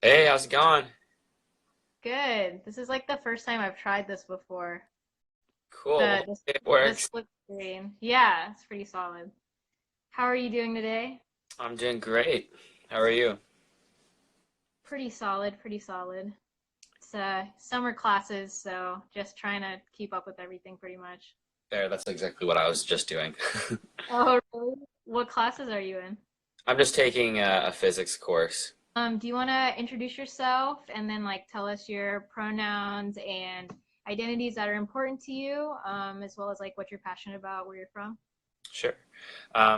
Hey, how's it going? Good. This is like the first time I've tried this before. Cool. The Well, this it the works. split screen. Yeah, it's pretty solid. How are you doing today? I'm doing great. How are you? Pretty solid, pretty solid. It's summer classes, so just trying to keep up with everything pretty much. There, that's exactly what I was just doing. Oh, really? What classes are you in? I'm just taking a physics course. Do you want to introduce yourself and then like tell us your pronouns and identities that are important to you, as well as like what you're passionate about, where you're from? Sure.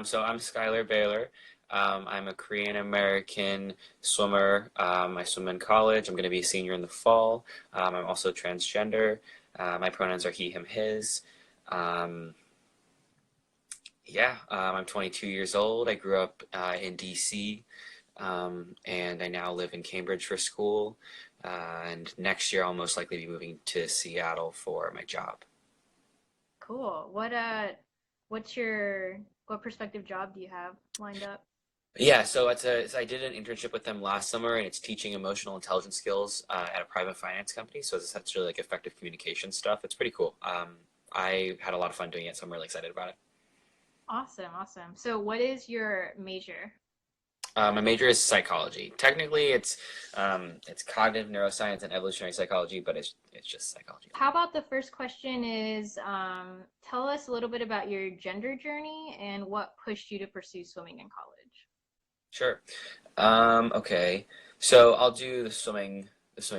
So I'm Schuyler Bailar. I'm a Korean American swimmer. I swim in college. I'm going to be a senior in the fall. I'm also transgender. My pronouns are he, him, his. Um, I'm 22 years old. I grew up in DC. And I now live in Cambridge for school. And next year I'll most likely be moving to Seattle for my job. Cool. What's what prospective job do you have lined up? Yeah, so I did an internship with them last summer, and it's teaching emotional intelligence skills at a private finance company. So it's essentially like effective communication stuff. It's pretty cool. I had a lot of fun doing it, so I'm really excited about it. Awesome, awesome. So what is your major? My major is psychology. Technically, it's cognitive neuroscience and evolutionary psychology, but it's just psychology. How about the first question is tell us a little bit about your gender journey and what pushed you to pursue swimming in college. Sure. Okay. So I'll do the swimming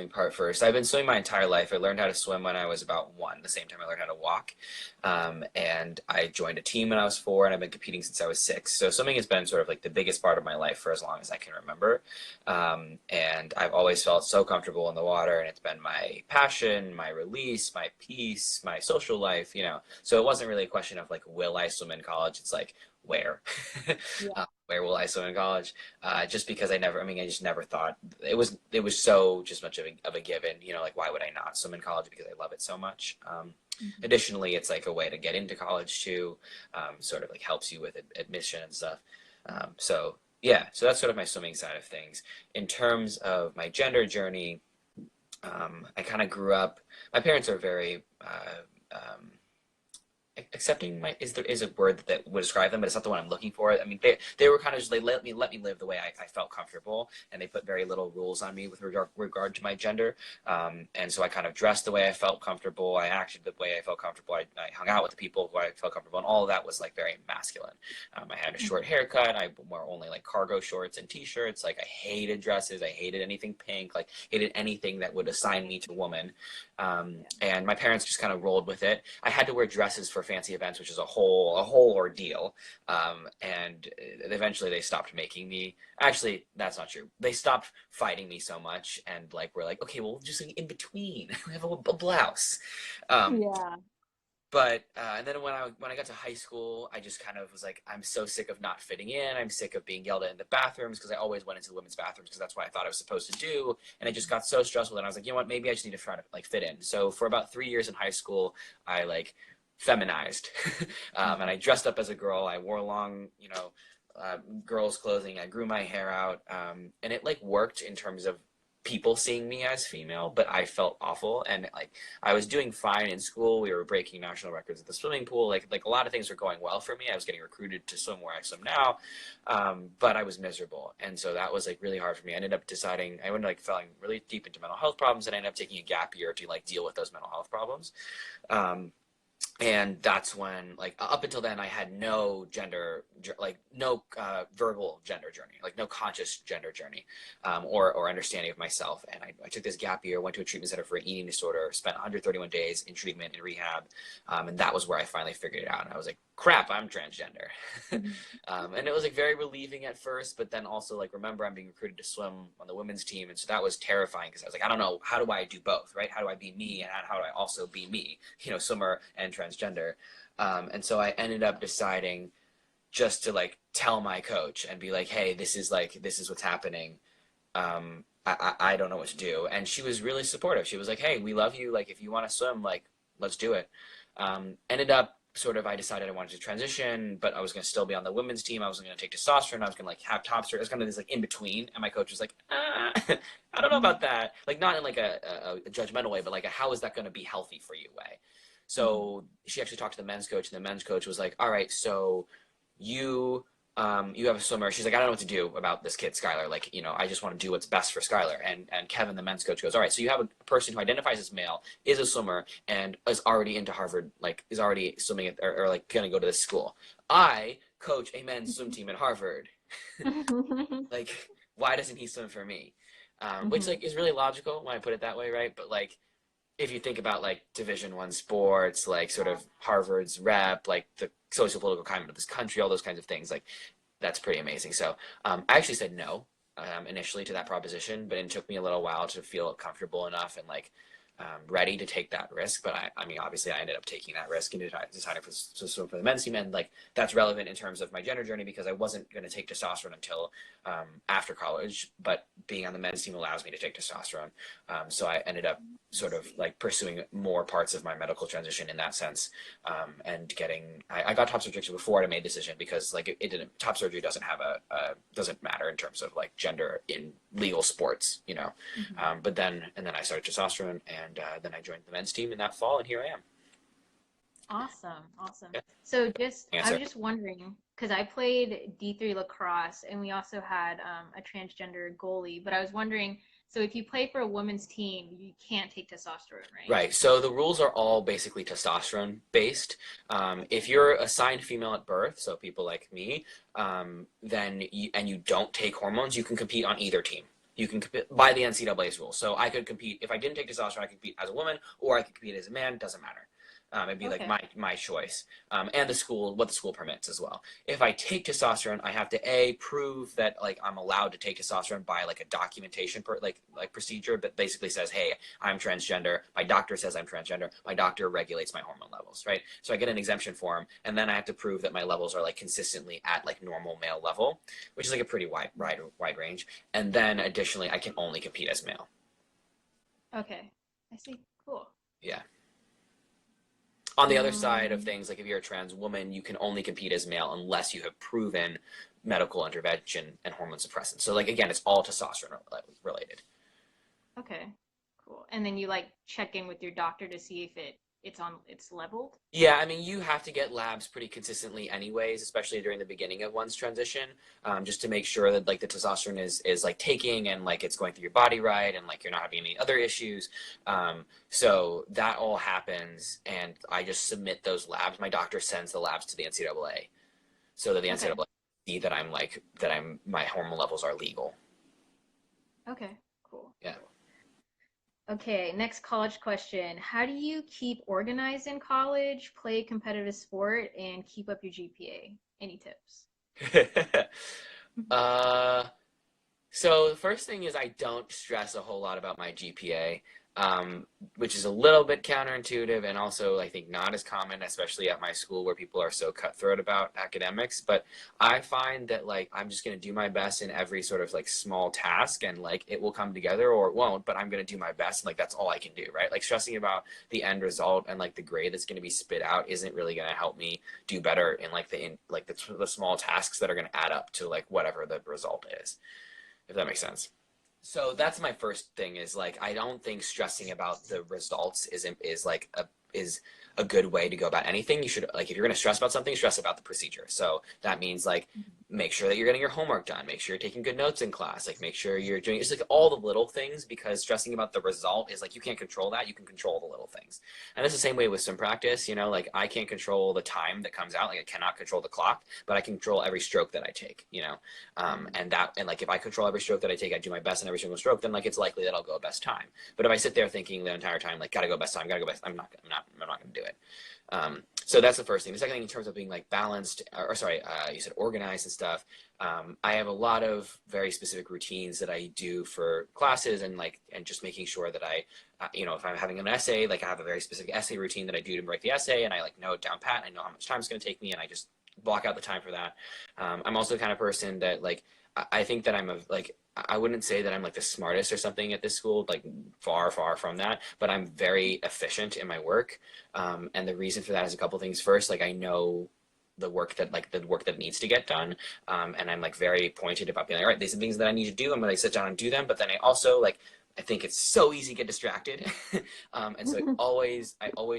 part first. I've been swimming my entire life. I learned how to swim when I was about one, the same time I learned how to walk. And I joined a team when I was four, and I've been competing since I was six. So swimming has been sort of like the biggest part of my life for as long as I can remember. And I've always felt so comfortable in the water, and it's been my passion, my release, my peace, my social life, you know. So it wasn't really a question of like, will I swim in college? It's like, where? Yeah. Where will I swim in college? Just because I just never thought it was so just much of a given, you know, like why would I not swim in college because I love it so much. Mhm. Additionally, it's like a way to get into college too, sort of like helps you with admission and stuff. Yeah, so that's sort of my swimming side of things. In terms of my gender journey, I kind of grew up. My parents are very accepting my is a word that would describe them, but it's not the one I'm looking for. I mean, they were kind of just they let me live the way I felt comfortable, and they put very little rules on me with regard to my gender. And so I kind of dressed the way I felt comfortable. I acted the way I felt comfortable. I hung out with the people who I felt comfortable, and all of that was like very masculine. I had a short haircut. I wore only like cargo shorts and t-shirts. Like I hated dresses. I hated anything pink. Like hated anything that would assign me to woman. Yeah. And my parents just kind of rolled with it. I had to wear dresses for fancy events, which is a whole ordeal. And eventually they stopped making me. Actually, that's not true. They stopped fighting me so much, and like we're like, okay, well, just like in between, we have a blouse. Um, Yeah. but and then when I got to high school, I just kind of was like, I'm so sick of not fitting in. I'm sick of being yelled at in the bathrooms because I always went into the women's bathrooms because that's what I thought I was supposed to do, and it just got so stressful. And I was like, you know what? Maybe I just need to try to like fit in. So for about 3 years in high school, I like feminized, and I dressed up as a girl. I wore long, girls' clothing. I grew my hair out, and it like worked in terms of people seeing me as female, but I felt awful. And like I was doing fine in school. We were breaking national records at the swimming pool. Like a lot of things were going well for me. I was getting recruited to swim where I swim now, but I was miserable, and so that was like really hard for me. I ended up deciding I ended up like falling really deep into mental health problems, and I ended up taking a gap year to like deal with those mental health problems. Um, and that's when like up until then I had no gender like no verbal gender journey, like no conscious gender journey, or understanding of myself. And I took this gap year, went to a treatment center for an eating disorder, spent 131 days in treatment and rehab, and that was where I finally figured it out. And I was like, crap, I'm transgender. Mhm. And it was like very relieving at first, but then also like remember I'm being recruited to swim on the women's team, and so that was terrifying because I was like, I don't know, how do I do both, right? How do I be me, and how do I also be me, you know, swimmer and transgender. And so I ended up deciding just to like tell my coach and be like, hey, this is what's happening. I don't know what to do. And she was really supportive. She was like, hey, we love you. Like, if you want to swim, like, let's do it. Ended up sort of I decided I wanted to transition, but I was going to still be on the women's team. I wasn't going to take testosterone. I was going to like have top surgery. It was kind of this like in between. And my coach was like, I don't know about that. Like not in like a judgmental way, but like a, how is that going to be healthy for you way. So she actually talked to the men's coach, and the men's coach was like, all right, so you you have a swimmer. She's like, I don't know what to do about this kid, Schuyler. Like, you know, I just want to do what's best for Schuyler. And Kevin, the men's coach, goes, all right, so you have a person who identifies as male, is a swimmer, and is already into Harvard, like is already swimming at, or like going to go to this school. I coach a men's swim team at Harvard. Like, why doesn't he swim for me? Which like is really logical when I put it that way, right? But like, if you think about like Division I sports, like sort of Harvard's rep, like the social political climate of this country, all those kinds of things, like that's pretty amazing. So I actually said no initially to that proposition, but it took me a little while to feel comfortable enough and like ready to take that risk. But I mean, obviously, I ended up taking that risk and deciding to swim for the men's team. And like that's relevant in terms of my gender journey because I wasn't going to take testosterone until after college. But being on the men's team allows me to take testosterone. So I ended up sort of like pursuing more parts of my medical transition in that sense, and I got top surgery before I made a decision because like it didn't, top surgery doesn't have doesn't matter in terms of like gender in legal sports, you know. But then I started testosterone, and then I joined the men's team in that fall, and here I am. Awesome. Yeah. So just, I Answer. was just wondering, because I played D3 lacrosse and we also had a transgender goalie, but I was wondering, so if you play for a women's team, you can't take testosterone, right? Right. So the rules are all basically testosterone based. If you're assigned female at birth, so people like me, and you don't take hormones, you can compete on either team. You can compete by the NCAA's rules. So I could compete if I didn't take testosterone. I could compete as a woman, or I could compete as a man. Doesn't matter. It'd be like Okay. my choice, and what the school permits as well. If I take testosterone, I have to prove that like I'm allowed to take testosterone by like a documentation like procedure that basically says, hey, I'm transgender. My doctor says I'm transgender. My doctor regulates my hormone levels, right? So I get an exemption form, and then I have to prove that my levels are like consistently at like normal male level, which is like a pretty wide range. And then additionally, I can only compete as male. Okay. I see. Cool. Yeah. On the other side of Um, things, like if you're a trans woman, you can only compete as male unless you have proven medical intervention and hormone suppressants. So like again, it's all testosterone related. okay. Cool. And then you like check in with your doctor to see if it's leveled. Yeah, I mean, you have to get labs pretty consistently anyways, especially during the beginning of one's transition, just to make sure that like the testosterone is like taking and like it's going through your body right and like you're not having any other issues. So that all happens, and I just submit those labs. My doctor sends the labs to the NCAA so that the Okay. NCAA see that my hormone levels are legal. Okay. Cool. Yeah. Okay, next college question. How do you keep organized in college, play competitive sport, and keep up your GPA? Any tips? uh, So the first thing is I don't stress a whole lot about my GPA, which is a little bit counterintuitive and also I think not as common, especially at my school where people are so cutthroat about academics. But I find that like I'm just gonna do my best in every sort of like small task and like it will come together or it won't, but I'm gonna do my best and like that's all I can do, right? Like stressing about the end result and like the grade that's gonna be spit out isn't really gonna help me do better in like the small tasks that are gonna add up to like whatever the result is, if that makes sense. So that's my first thing is like I don't think stressing about the results is a good way to go about anything. You should like if you're gonna stress about something, stress about the procedure. So that means like make sure that you're getting your homework done, make sure you're taking good notes in class, like make sure you're doing it's like all the little things because stressing about the result is like you can't control that, you can control the little things. And it's the same way with swim practice, you know, like I can't control the time that comes out, like I cannot control the clock, but I can control every stroke that I take, you know. And like if I control every stroke that I take, I do my best in every single stroke, then like it's likely that I'll go best time. But if I sit there thinking the entire time like gotta go best time, gotta go best, I'm not gonna do it. So that's the first thing. The second thing in terms of being like balanced, or sorry, you said organized and stuff. I have a lot of very specific routines that I do for classes and just making sure that you know, if I'm having an essay, like I have a very specific essay routine that I do to write the essay and I like know it down pat. I know how much time it's going to take me and I just block out the time for that. I'm also the kind of person that like, I think that I'm I wouldn't say that I'm like the smartest or something at this school, like far, far from that, but I'm very efficient in my work. And the reason for that is a couple things. First, like I know the work that needs to get done. And I'm like very pointed about being like, all right, these are things that I need to do. I'm gonna sit down and do them. But then I also like, I think it's so easy to get distracted. And so I always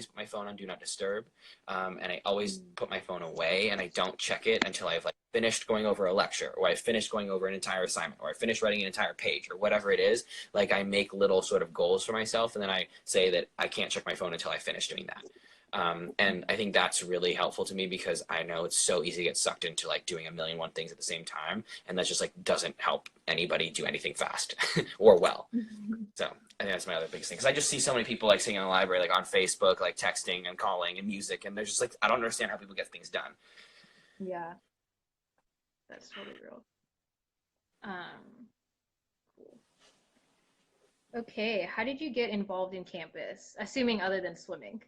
put my phone on do not disturb. And I always put my phone away and I don't check it until I've like finished going over a lecture, or I've finished going over an entire assignment, or I finished writing an entire page, or whatever it is. Like I make little sort of goals for myself, and then I say that I can't check my phone until I finish doing that. And I think that's really helpful to me because I know it's so easy to get sucked into like doing a million one things at the same time, and that just like doesn't help anybody do anything fast or well. So I think that's my other biggest thing, because I just see so many people like sitting in the library, like on Facebook, like texting and calling and music, and they're just like, I don't understand how people get things done. Yeah, that's totally real. Cool. Okay, how did you get involved in campus? Assuming other than swimming.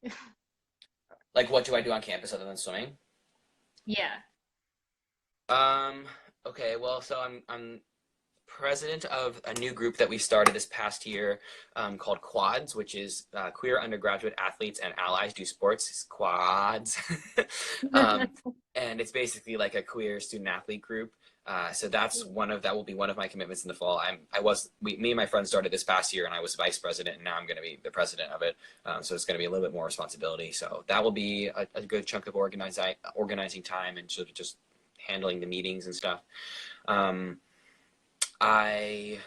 Like, what do I do on campus other than swimming? Yeah. Um, okay, well, so I'm president of a new group that we started this past year, called Quads, which is Queer Undergraduate Athletes and Allies Do Sports. It's Quads. um, and it's basically like a queer student athlete group. So that will be one of my commitments in the fall. Me and my friend started this past year, and I was vice president, and now I'm going to be the president of it. So it's going to be a little bit more responsibility. So that will be a good chunk of organizing time and sort of just handling the meetings and stuff. I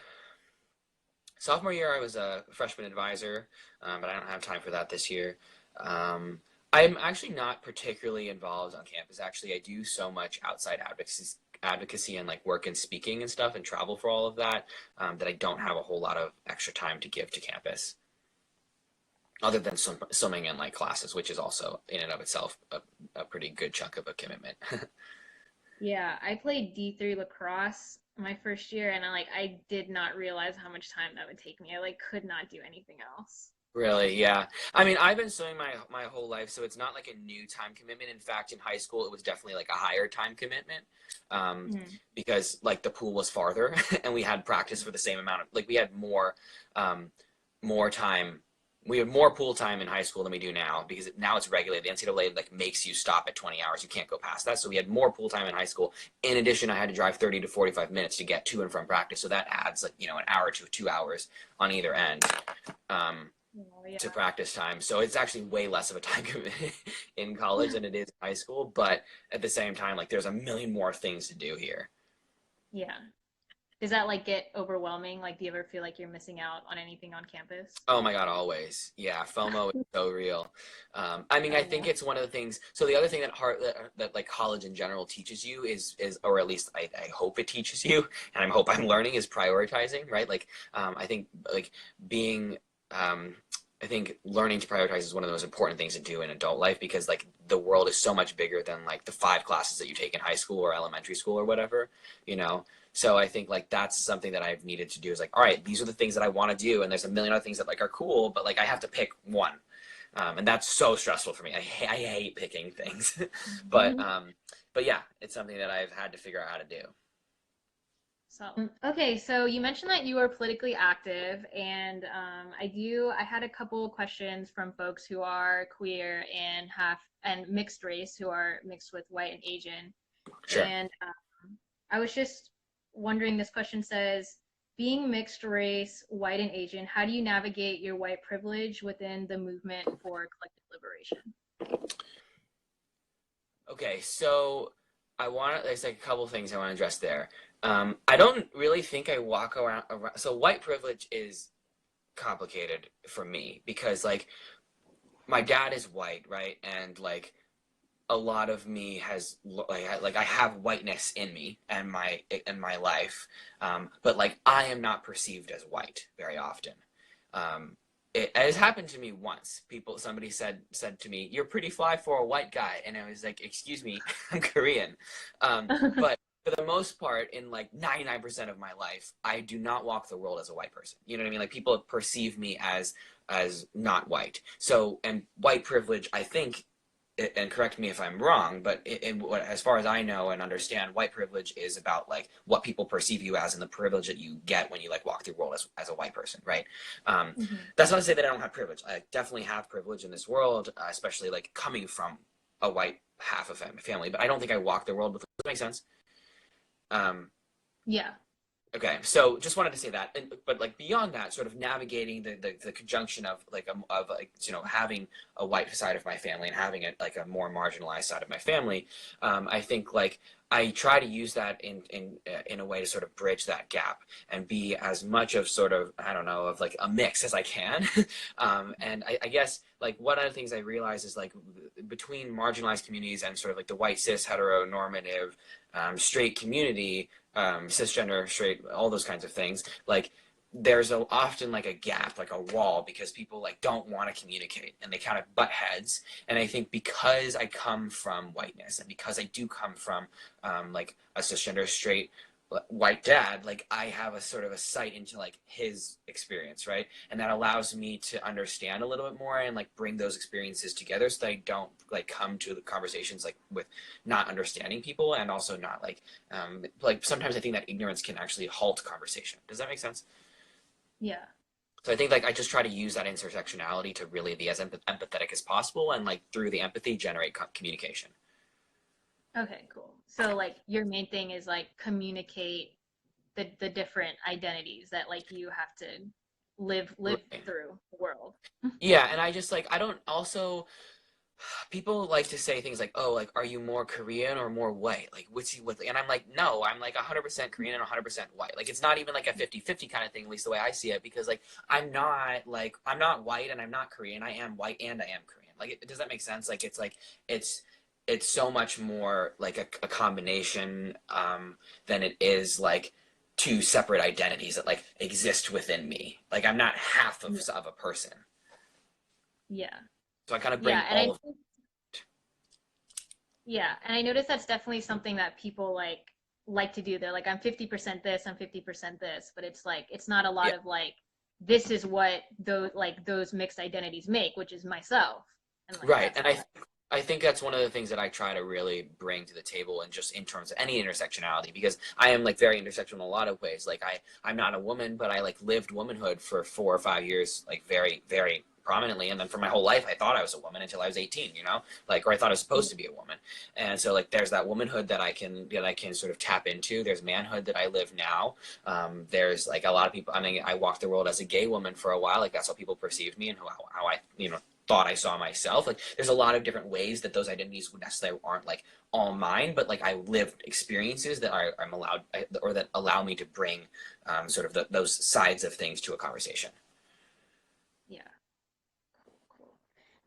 Sophomore year I was a freshman advisor, but I don't have time for that this year. I'm actually not particularly involved on campus. Actually, I do so much outside advocacy and like work and speaking and stuff, and travel for all of that, that I don't have a whole lot of extra time to give to campus, other than swimming and like classes, which is also in and of itself a pretty good chunk of a commitment. Yeah, I played D3 lacrosse my first year, and I did not realize how much time that would take me. I like could not do anything else. Really, yeah. I mean, I've been swimming my whole life, so it's not like a new time commitment. In fact, in high school, it was definitely like a higher time commitment, um, Mm. because like the pool was farther, and we had practice for the same amount of like we had more time. We have more pool time in high school than we do now, because now it's regulated. The NCAA like makes you stop at 20 hours. You can't go past that. So we had more pool time in high school. In addition, I had to drive 30 to 45 minutes to get to and from practice. So that adds like, an hour to 2 hours on either end. Oh, yeah. To practice time. So it's actually way less of a time commitment in college than it is in high school. But at the same time, like there's a million more things to do here. Yeah. Does that like get overwhelming? Like, do you ever feel like you're missing out on anything on campus? Oh my God, always. Yeah, FOMO is so real. I mean, Oh I think yeah. it's one of the things. So the other thing that like college in general teaches you or at least I hope it teaches you, and I hope I'm learning, is prioritizing, right? Like, I think like being, I think learning to prioritize is one of the most important things to do in adult life, because like the world is so much bigger than like the 5 classes that you take in high school or elementary school or whatever, you know? So I think like that's something that I've needed to do, is like, all right, these are the things that I want to do, and there's a million other things that like are cool, but like I have to pick one, and that's so stressful for me. I hate picking things, but but yeah, it's something that I've had to figure out how to do. So, okay, so you mentioned that you are politically active, and I had a couple questions from folks who are queer and mixed race, who are mixed with white and Asian. Sure. And I was just wondering, this question says, being mixed race, white and Asian, how do you navigate your white privilege within the movement for collective liberation? Okay, so there's like a couple things I want to address there. I don't really think I walk around. So white privilege is complicated for me, because like my dad is white, right? And like a lot of me has like I have whiteness in me and my life, but like I am not perceived as white very often. It has happened to me once. Somebody said to me, "You're pretty fly for a white guy," and I was like, "Excuse me, I'm Korean." But for the most part, in like 99% of my life, I do not walk the world as a white person. You know what I mean? Like people perceive me as not white. So, and white privilege, I think, and correct me if I'm wrong, but as far as I know and understand, white privilege is about like what people perceive you as and the privilege that you get when you like walk through the world as a white person, right? Hmm. That's not to say that I don't have privilege. I definitely have privilege in this world, especially like coming from a white half of family, but I don't think I walk the world with. Does that make sense? Um, Yeah. Okay, so just wanted to say that, but like beyond that, sort of navigating the conjunction of like having a white side of my family and having like a more marginalized side of my family, I think like I try to use that in a way to sort of bridge that gap and be as much of sort of I don't know of like a mix as I can, and I guess like one of the things I realize is like between marginalized communities and sort of like the white cis heteronormative straight community, cisgender, straight, all those kinds of things, like there's often like a gap, like a wall, because people like don't want to communicate and they kind of butt heads. And I think because I come from whiteness and because I do come from like a cisgender, straight, white dad, like I have a sort of a sight into like his experience, right? And that allows me to understand a little bit more and like bring those experiences together so that I don't like come to the conversations like with not understanding people and also not like sometimes I think that ignorance can actually halt conversation. Does that make sense? Yeah. So I think like I just try to use that intersectionality to really be as empathetic as possible and like through the empathy generate communication. Okay, cool. So like your main thing is like communicate the different identities that like you have to live Right. through the world. Yeah, and I just like I don't also people like to say things like, "Oh, like, are you more Korean or more white? Like, what's you with?" And I'm like, "No, I'm like 100% Korean and 100% white. Like, it's not even like a 50-50 kind of thing, at least the way I see it, because like I'm not white and I'm not Korean. I am white and I am Korean. Like, does that make sense? Like, it's it's so much more like a combination than it is like two separate identities that like exist within me. Like, I'm not half Yeah. of a person. Yeah. So I kind of bring Yeah, and I all of. think yeah, and I noticed that's definitely something that people like to do. They're like, I'm 50% this, I'm 50% this, but it's like it's not a lot Yeah. of like this is what those mixed identities make, which is myself. And like Right. that's And how I think that's one of the things that I try to really bring to the table and just in terms of any intersectionality because I am like very intersectional in a lot of ways. Like I'm not a woman, but I like lived womanhood for 4 or 5 years, like very, very prominently. And then for my whole life I thought I was a woman until I was 18, you know? Like or I thought I was I supposed to be a woman. And so like there's that womanhood that I can sort of tap into. There's manhood that I live now. There's like a lot of people I mean, I walked the world as a gay woman for a while, like that's how people perceived me and how I, thought I saw myself. Like there's a lot of different ways that those identities would necessarily aren't like all mine, but like I lived experiences that I'm allowed or that allow me to bring sort of those sides of things to a conversation. yeah, cool.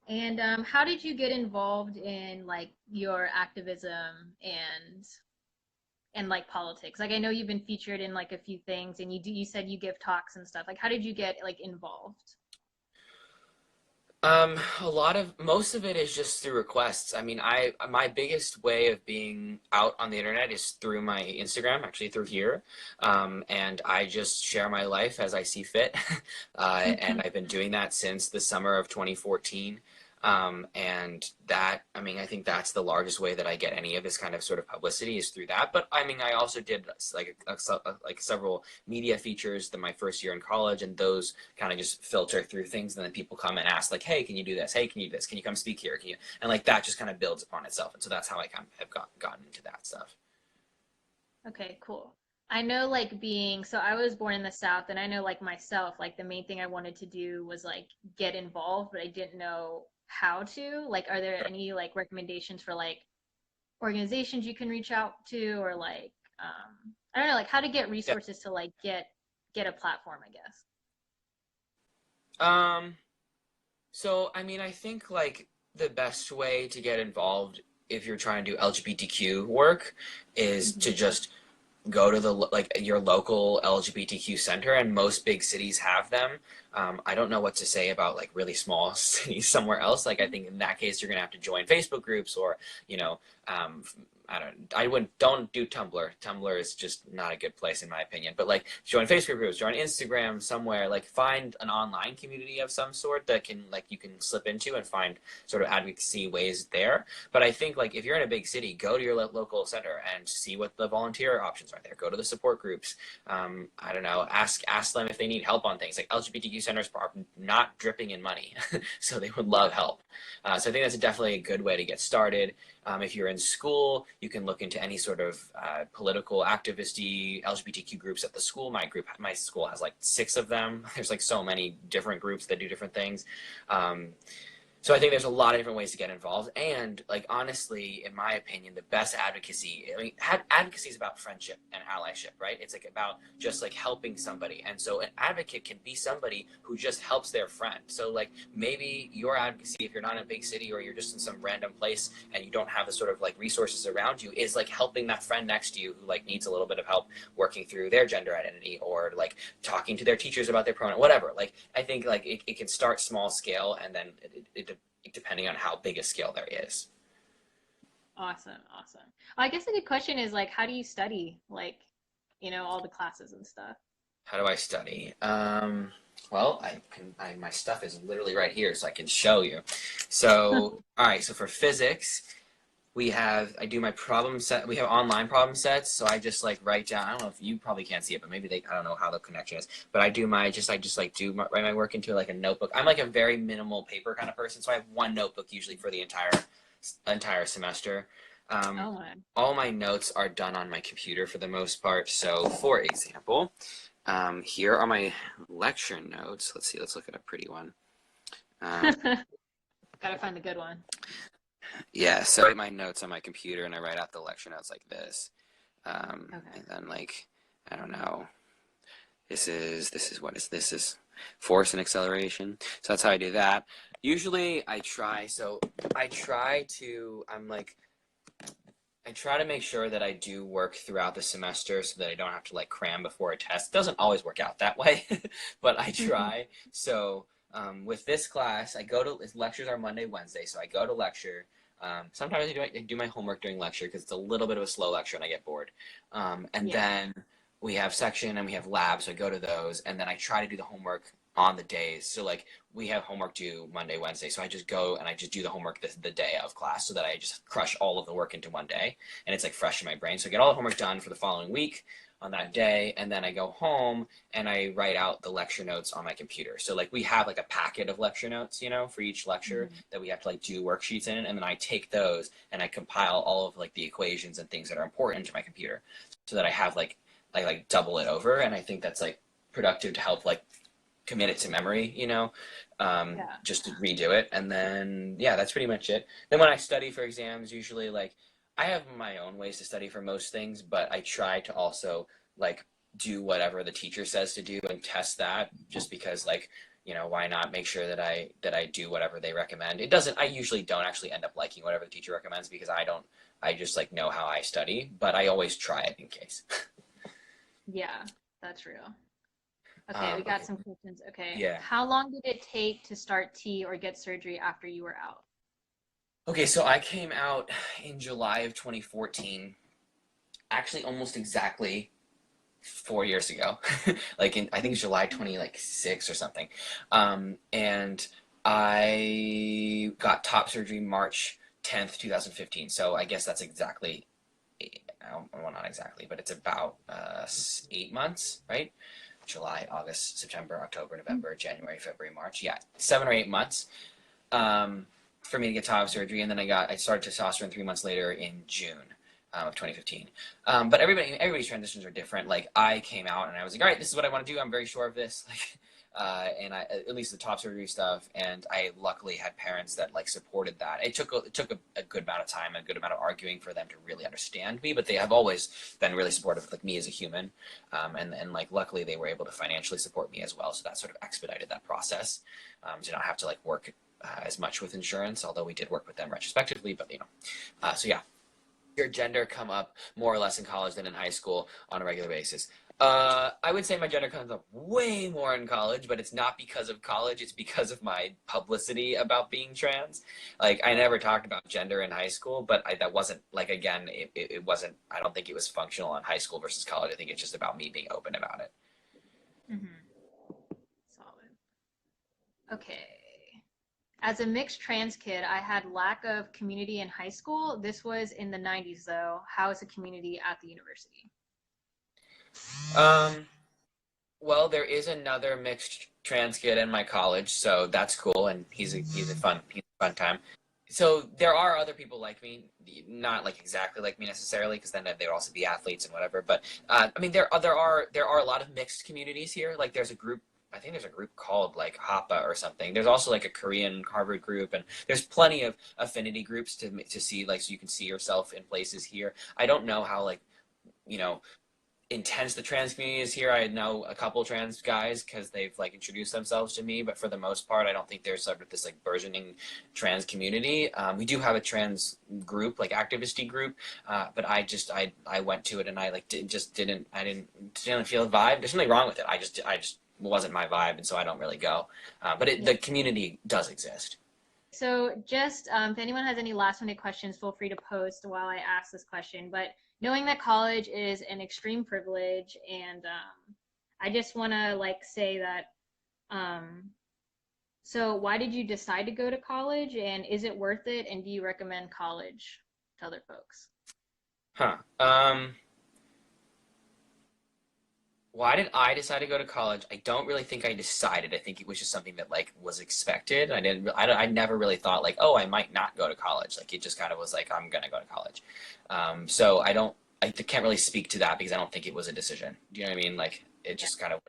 And how did you get involved in like your activism and like politics? Like I know you've been featured in like a few things and you said you give talks and stuff. Like how did you get like involved? A lot of most of it is just through requests. I mean, my biggest way of being out on the internet is through my Instagram, actually through here, and I just share my life as I see fit, and I've been doing that since the summer of 2014. And that, I mean, I think that's the largest way that I get any of this kind of sort of publicity is through that. But I mean, I also did like like several media features my first year in college, and those kind of just filter through things, and then people come and ask like, "Hey, can you do this? Hey, can you do this? Can you come speak here? Can you?" And like that just kind of builds upon itself, and so that's how I kind of have gotten into that stuff. Okay, cool. I know like being so I was born in the South and I know like myself, like the main thing I wanted to do was like get involved, but I didn't know how to. Like, are there any like recommendations for like organizations you can reach out to or like I don't know, like how to get Yeah. resources to like get a platform, I guess. Um. So I mean, I think like the best way to get involved if you're trying to do LGBTQ work is to Hmm. just go to the like your local LGBTQ center, and most big cities have them. I don't know what to say about like really small cities somewhere else. Like I think in that case you're gonna have to join Facebook groups or you know um, don't do Tumblr. Tumblr is just not a good place in my opinion. But like join Facebook groups, join Instagram somewhere, like find an online community of some sort that can like you can slip into and find sort of advocacy ways there. But I think like if you're in a big city, go to your local center and see what the volunteer options are there. Go to the support groups. I don't know, ask them if they need help on things. Like LGBTQ centers are not dripping in money, so they would love help. So I think that's definitely a good way to get started. If you're in school, you can look into any sort of political activisty LGBTQ groups at the school. My school has like 6 of them. There's like so many different groups that do different things. So I think there's a lot of different ways to get involved. And like, honestly, in my opinion, the best advocacy, I mean, advocacy is about friendship and allyship, right? It's like about just like helping somebody. And so an advocate can be somebody who just helps their friend. So like maybe your advocacy, if you're not in a big city or you're just in some random place and you don't have the sort of like resources around you, is like helping that friend next to you who like needs a little bit of help working through their gender identity, or like talking to their teachers about their pronoun, whatever. Like, I think like it can start small scale, and then depending on how big a scale there is. Awesome. I guess a good question is like, how do you study, like, all the classes and stuff? How do I study? Well, my stuff is literally right here, so I can show you. So, all right, so for physics, I do my problem set. We have online problem sets, so I just like write down. I don't know if you probably can't see it, but maybe I don't know how the connection is. But I write my work into like a notebook. I'm like a very minimal paper kind of person, so I have one notebook usually for the entire semester. Oh my. All my notes are done on my computer for the most part. So, for example, here are my lecture notes. Let's see. Let's look at a pretty one. Gotta find the good one. Yeah, so I write my notes on my computer and I write out the lecture notes like this. And then like, I don't know, this is force and acceleration. So that's how I do that. Usually I try to make sure that I do work throughout the semester so that I don't have to like cram before a test. It doesn't always work out that way, but I try. So with this class, lectures are Monday, Wednesday, so I go to lecture. Sometimes I do my homework during lecture because it's a little bit of a slow lecture and I get bored. Then we have section and we have labs, so I go to those, and then I try to do the homework on the days. So like we have homework due Monday, Wednesday, so I just go and I just do the homework the day of class so that I just crush all of the work into one day, and it's like fresh in my brain. So I get all the homework done for the following week on that day, and then I go home and I write out the lecture notes on my computer. So like we have like a packet of lecture notes, for each lecture that we have to like do worksheets in, and then I take those and I compile all of like the equations and things that are important to my computer so that I have like double it over, and I think that's like productive to help like commit it to memory, just to redo it. And then that's pretty much it. Then when I study for exams, usually like I have my own ways to study for most things, but I try to also like do whatever the teacher says to do and test that, just because like, why not make sure that I do whatever they recommend. I usually don't actually end up liking whatever the teacher recommends because I just like know how I study, but I always try it in case. Yeah, that's real. Okay, we got some questions. Okay. Yeah. How long did it take to start T or get surgery after you were out? Okay, so I came out in July of 2014, actually almost exactly 4 years ago, like I think July 26 or something. And I got top surgery March 10th, 2015. So I guess that's exactly, well, not exactly, but it's about 8 months, right? July, August, September, October, November, January, February, March. Yeah, 7 or 8 months. For me to get top surgery, and then I started testosterone 3 months later in June of 2015. But everybody's transitions are different. Like I came out and I was like, all right, this is what I want to do. I'm very sure of this. And at least the top surgery stuff. And I luckily had parents that like supported that. It took a good amount of time, a good amount of arguing for them to really understand me, but they have always been really supportive of like me as a human. And like luckily they were able to financially support me as well. So that sort of expedited that process. To not have to like work as much with insurance, although we did work with them retrospectively, but so yeah. Your gender come up more or less in college than in high school on a regular basis. I would say my gender comes up way more in college, but it's not because of college. It's because of my publicity about being trans. Like, I never talked about gender in high school, but that wasn't, like, again, it wasn't, I don't think it was functional in high school versus college. I think it's just about me being open about it. Mm-hmm. Solid. Okay. As a mixed trans kid, I had lack of community in high school. This was in the 90s, though. How is the community at the university? Um, well, there is another mixed trans kid in my college, so that's cool, and he's a fun time. So there are other people like me, not like exactly like me necessarily, because then they'd also be athletes and whatever. But I mean, there are a lot of mixed communities here. Like there's a group. I think there's a group called like Hapa or something. There's also like a Korean Harvard group, and there's plenty of affinity groups to see, like, so you can see yourself in places here. I don't know how, like, you know intense the trans community is here. I know a couple trans guys because they've like introduced themselves to me, but for the most part, I don't think there's sort of this like burgeoning trans community. We do have a trans group, like activisty group, but I went to it and I like just didn't feel the vibe. There's something wrong with it. I just wasn't my vibe, and so I don't really go. But Yeah. the community does exist. So just if anyone has any last minute questions, feel free to post while I ask this question. But knowing that college is an extreme privilege, and I just want to like say that. Um, so why did you decide to go to college, and is it worth it? And do you recommend college to other folks? Huh. Why did I decide to go to college? I don't really think I decided. I think it was just something that like was expected. I didn't. I never really thought like, oh, I might not go to college. Like it just kind of was like, I'm gonna go to college. So I don't. I can't really speak to that because I don't think it was a decision. Do you know what I mean? Like it Yeah. just kind of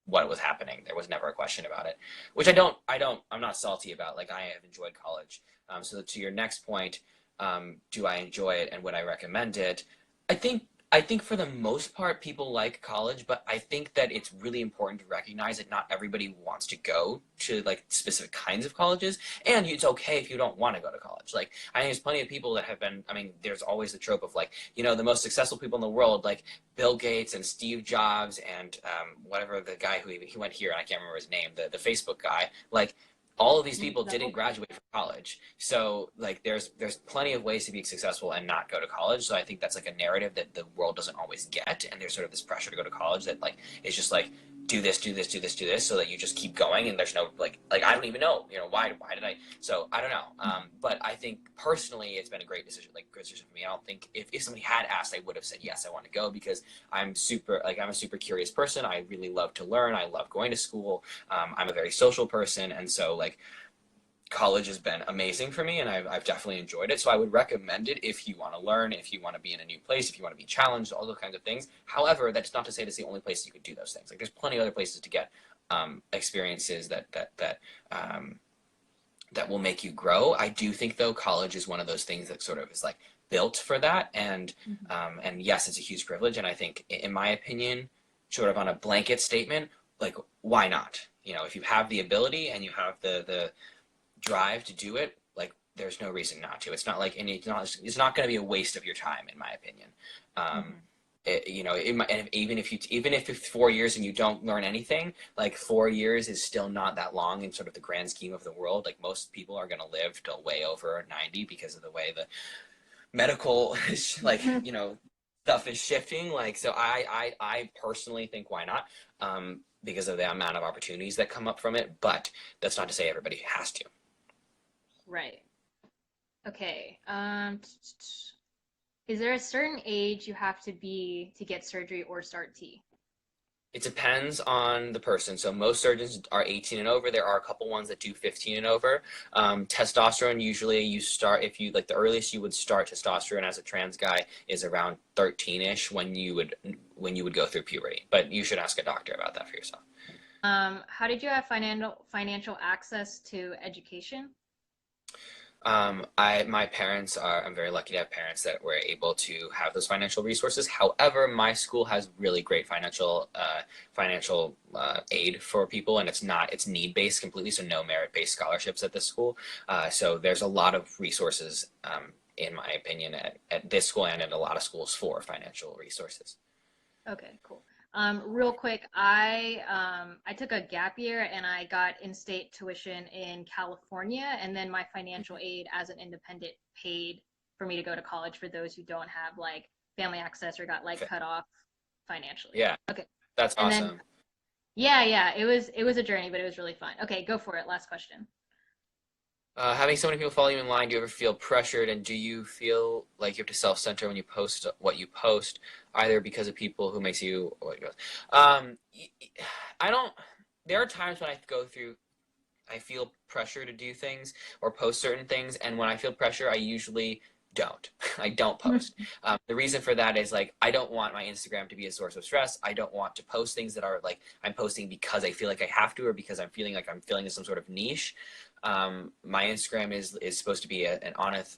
what was happening. There was never a question about it, which I don't. I'm not salty about. Like I have enjoyed college. So to your next point, do I enjoy it and would I recommend it? I think I think for the most part people like college, but I think that it's really important to recognize that not everybody wants to go to like specific kinds of colleges, and it's okay if you don't want to go to college. Like I think there's plenty of people that have been. I mean, there's always the trope of like the most successful people in the world, like Bill Gates and Steve Jobs and whatever the guy who he went here and I can't remember his name, the Facebook guy, like all of these people didn't graduate from college. So like there's plenty of ways to be successful and not go to college. So I think that's like a narrative that the world doesn't always get, and there's sort of this pressure to go to college that like is just like do this, do this, do this, do this, so that you just keep going, and there's no like I don't even know, why did I? So I don't know. But I think personally it's been a great decision, like great decision for me. I don't think if somebody had asked, I would have said yes, I want to go because I'm a super curious person. I really love to learn. I love going to school. I'm a very social person, and so like college has been amazing for me, and I've definitely enjoyed it. So I would recommend it if you want to learn, if you want to be in a new place, if you want to be challenged, all those kinds of things. However, that's not to say that's the only place you could do those things. Like there's plenty of other places to get experiences that will make you grow. I do think though college is one of those things that sort of is like built for that, Mhm. and yes, it's a huge privilege. And I think, in my opinion, sort of on a blanket statement, like why not? If you have the ability and you have the drive to do it, like there's no reason not to. It's not like, and it's not going to be a waste of your time, in my opinion. Um, Mhm. and even if it's 4 years and you don't learn anything, like 4 years is still not that long in sort of the grand scheme of the world. Like most people are going to live till way over 90 because of the way the medical like stuff is shifting. Like so, I personally think why not? Because of the amount of opportunities that come up from it. But that's not to say everybody has to. Right. Okay. Is there a certain age you have to be to get surgery or start T? It depends on the person. So most surgeons are 18 and over. There are a couple ones that do 15 and over. Testosterone, usually you start, if you like, the earliest you would start testosterone as a trans guy is around 13ish when you would go through puberty. But you should ask a doctor about that for yourself. How did you have financial access to education? My parents are, I'm very lucky to have parents that were able to have those financial resources. However, my school has really great financial aid for people, and it's need based completely, so no merit based scholarships at this school. So there's a lot of resources, in my opinion, at this school and at a lot of schools for financial resources. Okay, cool. Real quick, I took a gap year and I got in-state tuition in California, and then my financial aid as an independent paid for me to go to college for those who don't have like family access or got like cut off financially. Yeah, Okay. that's And then awesome. yeah, it was a journey, but it was really fun. Okay, go for it. Last question. Having so many people follow you in line, do you ever feel pressured, and do you feel like you have to self-censor when you post what you post, either because of people who makes you what goes? Um, I don't. There are times when I go through. I feel pressure to do things or post certain things, and when I feel pressure, I usually don't. I don't post. The reason for that is like I don't want my Instagram to be a source of stress. I don't want to post things that are like I'm posting because I feel like I have to or because I'm feeling like I'm filling in some sort of niche. My Instagram is supposed to be an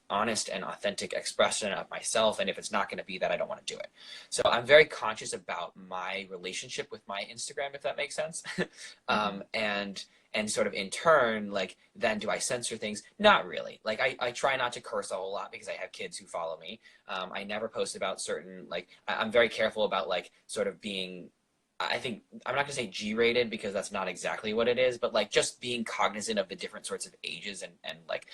honest and authentic expression of myself, and if it's not going to be that, I don't want to do it. So I'm very conscious about my relationship with my Instagram, if that makes sense. Mhm. And sort of in turn, like then do I censor things? Not really. Like I try not to curse a whole lot because I have kids who follow me. I never post about certain like I'm very careful about like sort of being I think I'm not gonna say G-rated because that's not exactly what it is, but like just being cognizant of the different sorts of ages and like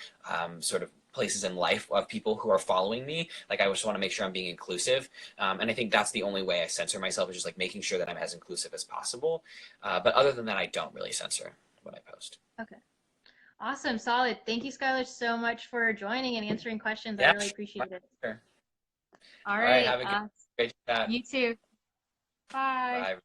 sort of places in life of people who are following me. Like I just want to make sure I'm being inclusive, and I think that's the only way I censor myself is just like making sure that I'm as inclusive as possible. But other than that, I don't really censor when I post. Okay. Awesome, solid. Thank you, Skylar, so much for joining and answering questions. I Yeah, really appreciate it. sure. All All right, right. have a great chat. You too. Bye. Bye.